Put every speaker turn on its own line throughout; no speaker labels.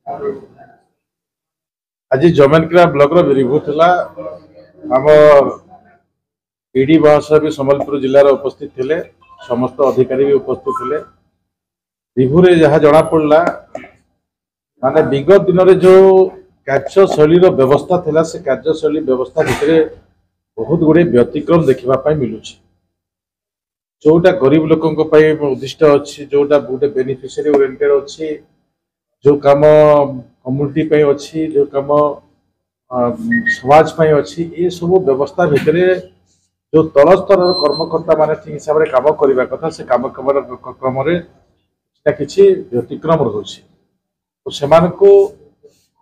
आज जमेनकिरा block review थिला आम पीडी महाशय भी संबलपुर जिलार उपस्थित थे, समस्त अधिकारी भी उपस्थित थे। रिभ्यू रे जहाँ जना पड़ा माने विगत दिन में जो कार्यशैली व्यवस्था थिला से कार्यशैली व्यवस्था भितर बहुत गुड़े व्यतिक्रम देखा मिलूँ। जोटा गरीब लोकों उद्दिष्ट अच्छी, जोटा गोटे बेनिफिशियरी ओरिएंटेड अच्छी, जो कम कम्युनिटी अच्छी, जो कम समाज अच्छी, ये सब व्यवस्था भितर जो तल स्तर कर्मकर्ता माने ठीक हिसाब से कम करने कथा से कम क्रम कि व्यतिक्रम रोचे। तो से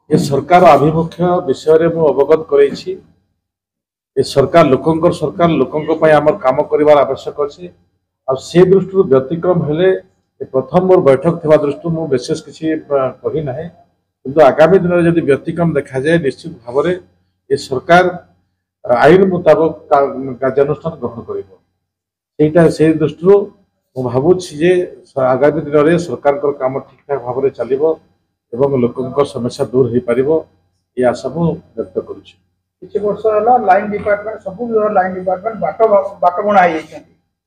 ये सरकार आभिमुख्य विषय में मुझे अवगत करई। ये सरकार लोकों आमर काम कर आवश्यक अच्छे। आ से दृष्टि व्यतिक्रम हेले प्रथम मोर बैठक थी दृष्टि मुझे विशेष किसी कही ना, किंतु आगामी दिन में जब व्यतिक्रम देखा जाए निश्चित भाव में ये सरकार आईन मुताबक कार्यानुष्ठान ग्रहण कर दृष्टि मुझे भावुची आगामी दिन में सरकार काम ठीक ठाक भाव में चलो एवं लोकों समस्या दूर हो पार, ये आशा मुझे व्यक्त करुच्ची।
किछि वर्ष होला लाइन डिपार्टमेंट सब लाइन डिपार्टमेंट बाट बना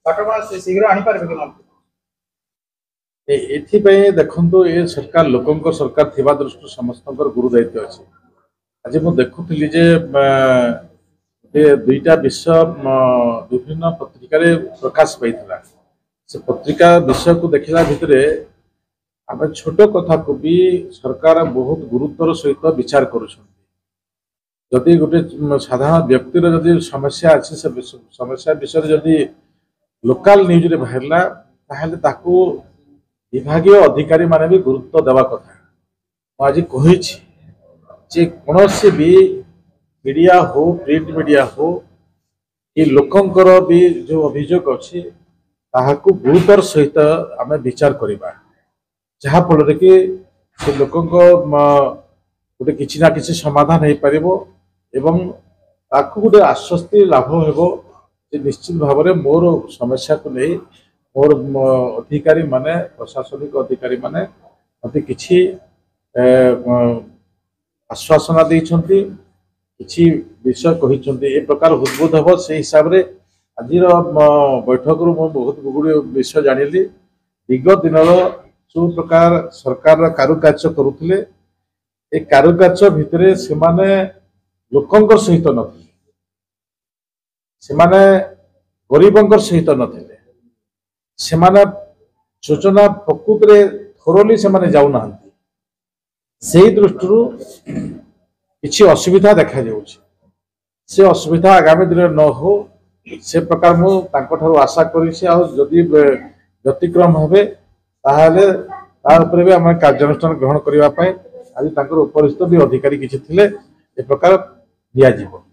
बाट बना शीघ्र आनी पारे कि
एथिपाई देखंतु ये सरकार लोकों सरकार थिबा दृष्टि समस्त गुरु दायित्व अच्छे। आज मुझे देखुली दुईटा विषय विभिन्न पत्रिका प्रकाश पाई। से पत्रिका विषय को देखला भितर आम छोट कथा को भी सरकार बहुत गुरुत्वर सहित विचार करुछन। गोटे साधारण व्यक्तिर जदि समस्या अच्छी से समस्या विषय जदि लोकल न्यूज रे बाहरला ताहले ताकू विभाग अधिकारी माने भी गुरुत्व देवा कथा। आज कही कौन भी मीडिया हो प्रिंट मीडिया हो ये लोकंकर भी जो अभियोग अच्छी ताहाकू गुरुत्वर सहित आम विचार करवा, जहाँफल कि से लोक गोटे किसी ना किसी समाधान हो पार एवं ताकू गोटे आश्वस्ति लाभ हो निश्चित भाव में मोर समस्या को नहीं मोर अधिकारी माने प्रशासनिक अधिकारी माने मत किछि आश्वासना देइछंती, किछि विषय कहिछंती। ए प्रकार उद्बोध हम से हिसाब से आज बैठक रु बहुत गुड़े विषय जानिली। विगत दिन जो प्रकार सरकार कारुकार्य करुले ए कारुकार्य भितर से लोकंकर सहित नथिले, सेमाने गरीबंकर सहित नथिले, सेमाने योजना प्रकृत रे थोरली सेमाने जाउना। से दृष्टि किसी असुविधा देखा जाउछि, से असुविधा आगामी दिन न हो से प्रकार मु तांको आशा करिछि। आ जदि व्यतिक्रम हेबे ताहाले ता ऊपर भी आम कार्यानुष्ठान ग्रहण करने आज उपरिस्थ भी अधिकारी किसी थिले ए प्रकार दिया जीवो।